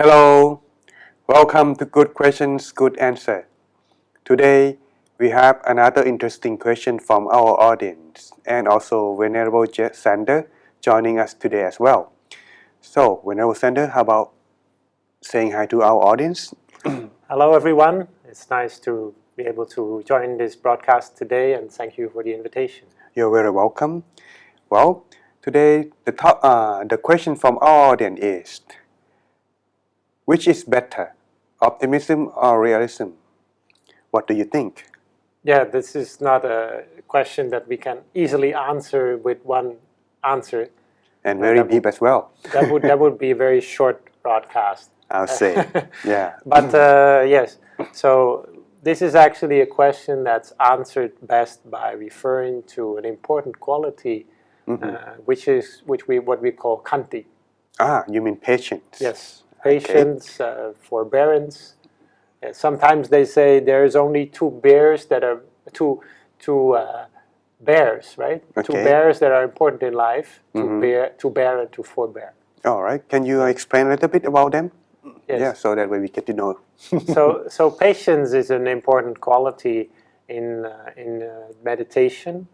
Hello, welcome to Good Questions, Good Answer. Today we have another interesting question from our audience and also Venerable Sander joining us today as well. So, Venerable Sander, how about saying hi to our audience? Hello everyone, it's nice to be able to join this broadcast today and thank you for the invitation. You're very welcome. Well, today the question from our audience is, which is better, optimism or realism? What do you think? Yeah, this is not a question that we can easily answer with one answer. And very deep as well. That would be a very short broadcast. I'll say, yeah. But yes, so this is actually a question that's answered best by referring to an important quality, which what we call khanti. Ah, you mean patience? Yes, patience, forbearance. Sometimes they say there's only two bears, right? Okay. Two bears that are important in life: to bear, and to forbear. All right. Can you explain a little bit about them? Yes. Yeah, so that way we get to know. So patience is an important quality in meditation,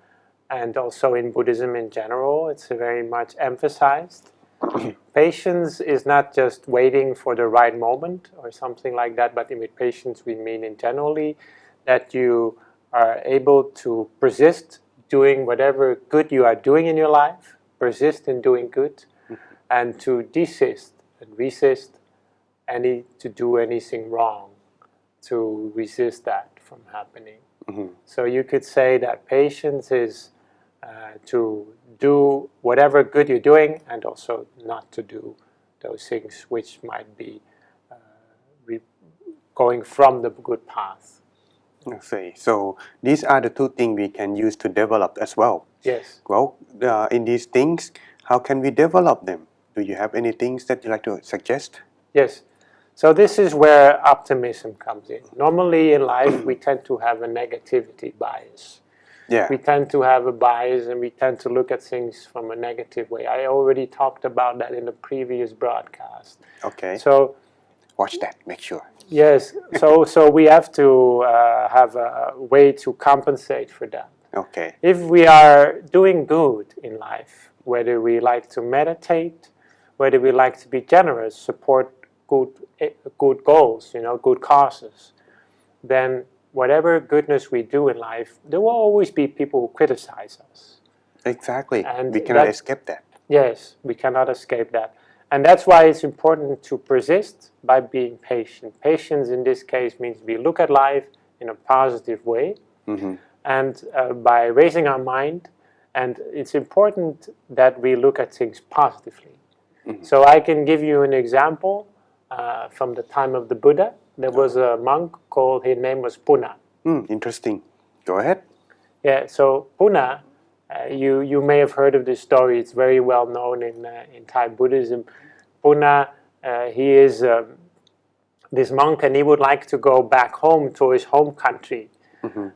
and also in Buddhism in general. It's very much emphasized. Patience is not just waiting for the right moment or something like that, but with patience we mean in generally that you are able to persist doing whatever good you are doing in your life, persist in doing good, and to desist and resist to do anything wrong, to resist that from happening. So you could say that patience is to do whatever good you're doing and also not to do those things which might be going from the good path. Okay, so these are the two things we can use to develop as well. Yes. Well, in these things, how can we develop them? Do you have any things that you like to suggest? Yes. So this is where optimism comes in. Normally in life we tend to have a negativity bias. Yeah. We tend to have a bias and we tend to look at things from a negative way. I already talked about that in the previous broadcast. Okay. So watch that, make sure. Yes, so we have to have a way to compensate for that. Okay. If we are doing good in life, whether we like to meditate, whether we like to be generous, support good goals, good causes, then whatever goodness we do in life, there will always be people who criticize us. Exactly, and we cannot escape that. Yes, we cannot escape that. And that's why it's important to persist by being patient. Patience in this case means we look at life in a positive way, and by raising our mind, and it's important that we look at things positively. So I can give you an example from the time of the Buddha. There was a monk called, his name was Puna. Interesting. Go ahead. Yeah, so Puna, you may have heard of this story. It's very well known in Thai Buddhism. Puna, he is this monk, and he would like to go back home to his home country.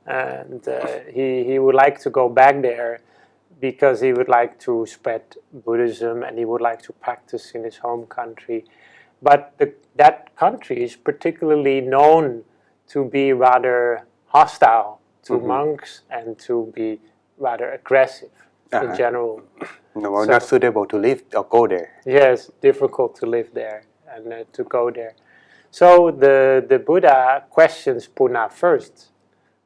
And he would like to go back there because he would like to spread Buddhism and he would like to practice in his home country. But that country is particularly known to be rather hostile to monks and to be rather aggressive in general. No, not suitable to live or go there. Yes, difficult to live there and to go there. So the Buddha questions Puna first.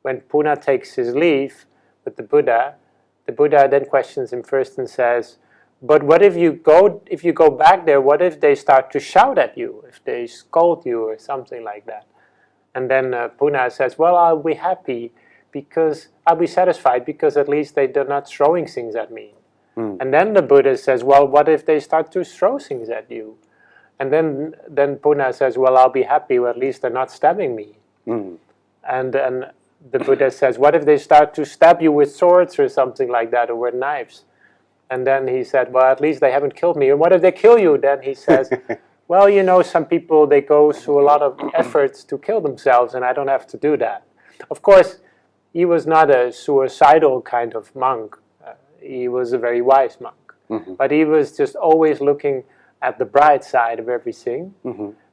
When Puna takes his leave with the Buddha then questions him first and says, but what if you go back there, what if they start to shout at you, if they scold you or something like that? And then Puna says, well, I'll be happy because I'll be satisfied because at least they're not throwing things at me. And then the Buddha says, well, what if they start to throw things at you? And then Puna says, well, I'll be happy, or at least they're not stabbing me. And the Buddha says, what if they start to stab you with swords or something like that, or with knives? And then he said, well, at least they haven't killed me. And what if they kill you? Then he says, well, some people, they go through a lot of efforts to kill themselves, and I don't have to do that. Of course, he was not a suicidal kind of monk. He was a very wise monk. But he was just always looking at the bright side of everything.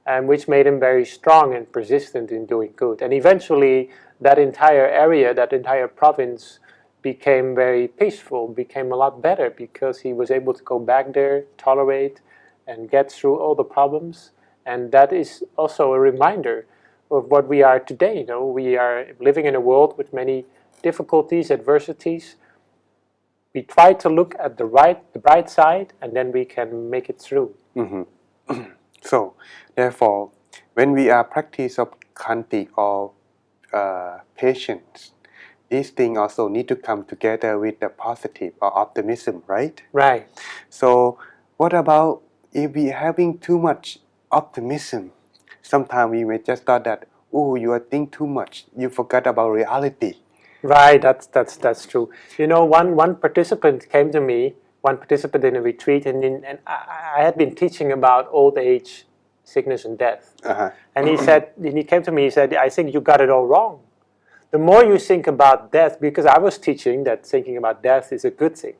and which made him very strong and persistent in doing good. And eventually, that entire area, that entire province, became very peaceful, became a lot better because he was able to go back there, tolerate, and get through all the problems. And that is also a reminder of what we are today. You know, we are living in a world with many difficulties, adversities. We try to look at the bright side, and then we can make it through. So, therefore, when we are practice of khanti or patience, these things also need to come together with the positive or optimism, right? Right. So, what about if we having too much optimism? Sometimes we may just thought that, oh, you are thinking too much. You forgot about reality. Right, that's true. You know, one participant came to me, one participant in a retreat, and I had been teaching about old age, sickness, and death. And he came to me, he said, I think you got it all wrong. The more you think about death, because I was teaching that thinking about death is a good thing.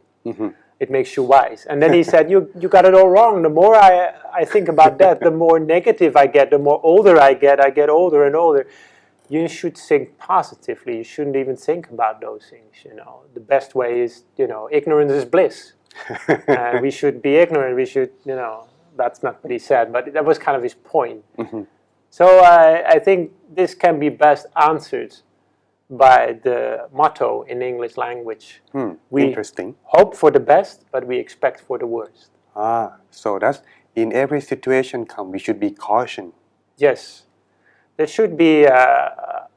It makes you wise. And then he said, you got it all wrong. The more I think about death, the more negative I get, the more older I get older and older. You should think positively. You shouldn't even think about those things, you know. The best way is, you know, ignorance is bliss. And we should be ignorant. We should, you know, that's not what he said, but that was kind of his point. So I think this can be best answered by the motto in English language. We Interesting. hope for the best, but we expect for the worst. So that's in every situation we should be caution. Yes. There should be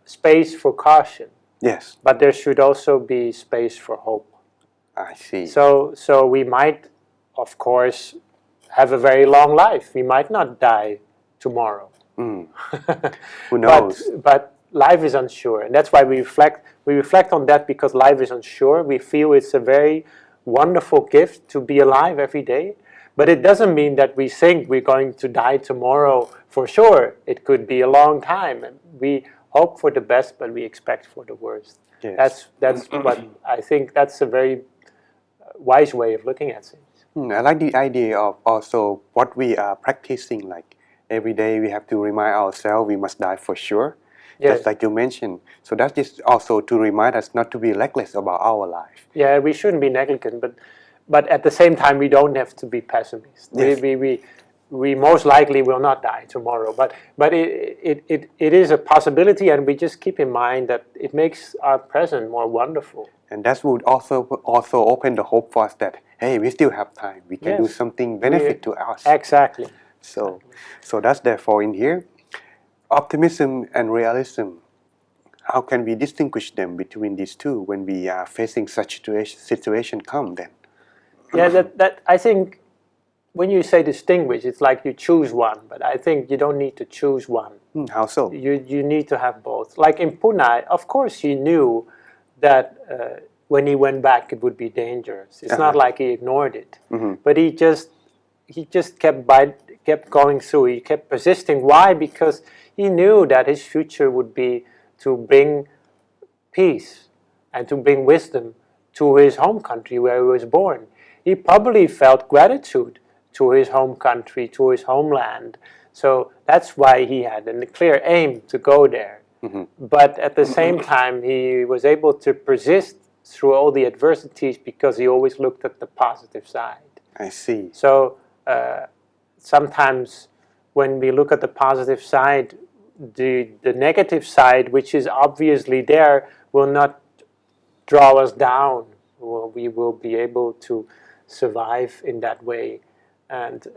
space for caution. Yes. But there should also be space for hope. I see. So we might, of course, have a very long life. We might not die tomorrow. Who knows? But life is unsure, and that's why we reflect on that, because life is unsure. We feel it's a very wonderful gift to be alive every day, but it doesn't mean that we think we're going to die tomorrow for sure. It could be a long time, and we hope for the best, but we expect for the worst. Yes. That's what I think. That's a very wise way of looking at things. I like the idea of also what we are practicing. Like every day, we have to remind ourselves we must die for sure. Yes. Just like you mentioned. So that is also to remind us not to be reckless about our life. Yeah, we shouldn't be negligent, but at the same time, we don't have to be pessimists. Yes. We most likely will not die tomorrow, but it is a possibility, and we just keep in mind that it makes our present more wonderful. And that would also open the hope for us that, hey, we still have time. We can do something benefit to us. Exactly. So that's therefore in here. Optimism and realism, how can we distinguish them between these two when we are facing such situation come then? Yeah, that I think when you say distinguish, it's like you choose one, but I think you don't need to choose one. How so? You need to have both. Like in Pune, of course he knew that when he went back it would be dangerous. It's not like he ignored it, but he just kept going through. He kept persisting. Why? Because he knew that his future would be to bring peace and to bring wisdom to his home country where he was born. He probably felt gratitude to his home country, to his homeland. So that's why he had a clear aim to go there. But at the same time, he was able to persist through all the adversities because he always looked at the positive side. I see. So sometimes when we look at the positive side, the negative side, which is obviously there, will not draw us down. We will be able to survive in that way. And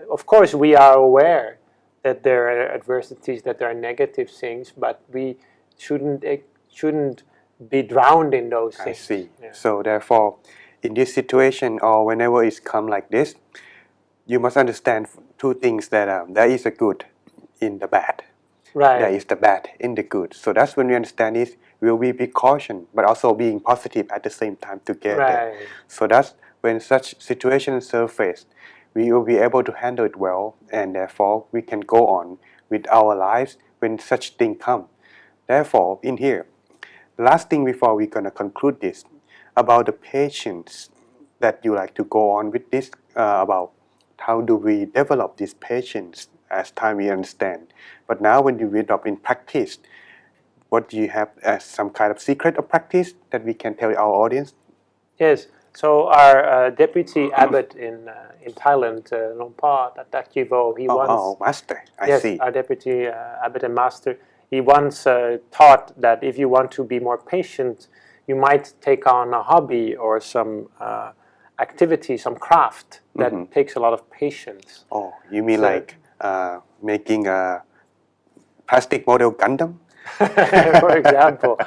of course we are aware that there are adversities, that there are negative things, but we shouldn't be drowned in those things. I see. Yeah. So therefore, in this situation or whenever it's come like this, you must understand two things, that there is a good in the bad. Right. There is the bad in the good. So that's when we understand is will we be caution, but also being positive at the same time together. Right. So that's when such situations surface, we will be able to handle it well, and therefore we can go on with our lives when such thing come. Therefore, in here, last thing before we're gonna conclude this, about the patience that you like to go on with this, about how do we develop this patience as time we understand. But now when you develop in practice, what do you have as some kind of secret of practice that we can tell our audience? Yes. So our deputy abbot in Thailand, Longpa Tatakjivo, he once Master, I yes, see. our deputy abbot and master, he once taught that if you want to be more patient, you might take on a hobby or some activity, some craft that takes a lot of patience. Oh, you mean So- like making a plastic model Gundam? for example.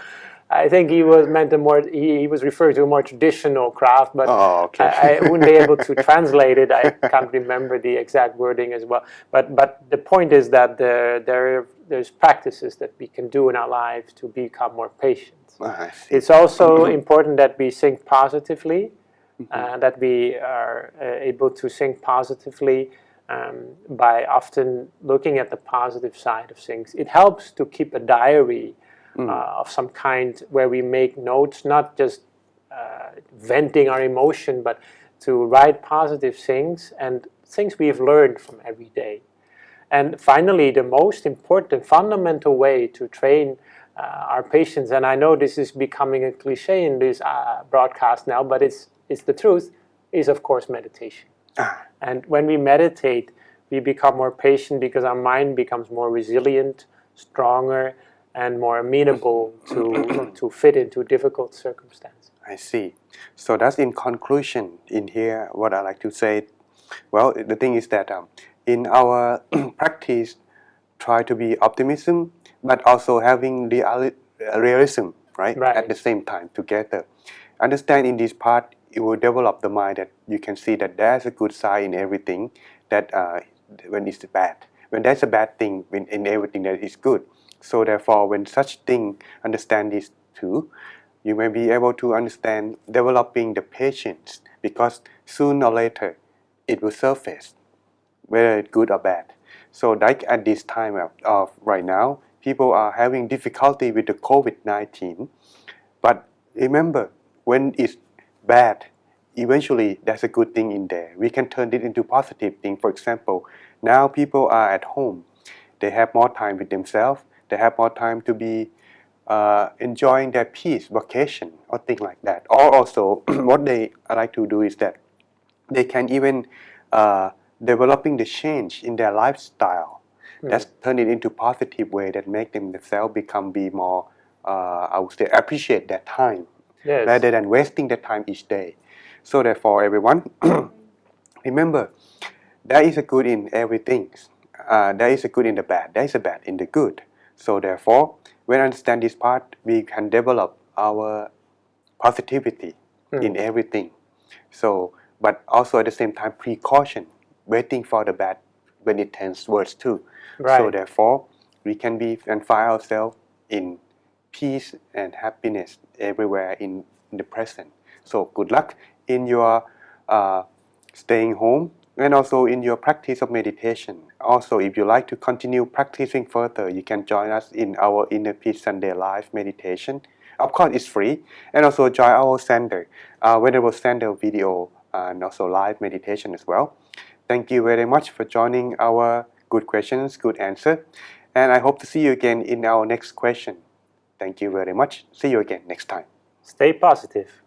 I think he was meant a more. He was referring to a more traditional craft, but Oh, okay. I wouldn't be able to translate it. I can't remember the exact wording as well. But the point is that there's practices that we can do in our lives to become more patient. I see. It's also important that we think positively, that we are able to think positively by often looking at the positive side of things. It helps to keep a diary of some kind where we make notes, not just venting our emotion, but to write positive things and things we've learned from every day. And finally, the most important fundamental way to train our patients, and I know this is becoming a cliche in this broadcast now, but it's the truth, is of course meditation. And when we meditate, we become more patient because our mind becomes more resilient, stronger, and more amenable to fit into difficult circumstances. I see. So that's in conclusion in here what I like to say. Well, the thing is that in our practice, try to be optimism, but also having realism, right? Right. At the same time together. Understand in this part, it will develop the mind that you can see that there's a good side in everything, that when it's bad. When there's a bad thing in everything that is good. So therefore, when such thing, understand this too, you may be able to understand developing the patience, because sooner or later it will surface, whether it's good or bad. So like at this time of right now, people are having difficulty with the COVID-19. But remember, when it's bad, eventually there's a good thing in there. We can turn it into positive thing. For example, now people are at home. They have more time with themselves. They have more time to be enjoying their peace, vacation, or things like that. Or also, what they like to do is that they can even developing the change in their lifestyle. That's turn it into positive way that make them themselves be more, I would say, appreciate their time, Yes. rather than wasting their time each day. So therefore, everyone, remember, there is a good in everything. There is a good in the bad. There is a bad in the good. So therefore, when I understand this part, we can develop our positivity in everything. So, but also at the same time, precaution, waiting for the bad when it turns worse too. Right. So therefore, we can be and find ourselves in peace and happiness everywhere in the present. So good luck in your staying home and also in your practice of meditation. Also, if you like to continue practicing further, you can join us in our Inner Peace Sunday Live meditation. Of course, it's free. And also join our Sender, Venerable Sender video and also live meditation as well. Thank you very much for joining our Good Questions, Good Answer. And I hope to see you again in our next question. Thank you very much. See you again next time. Stay positive.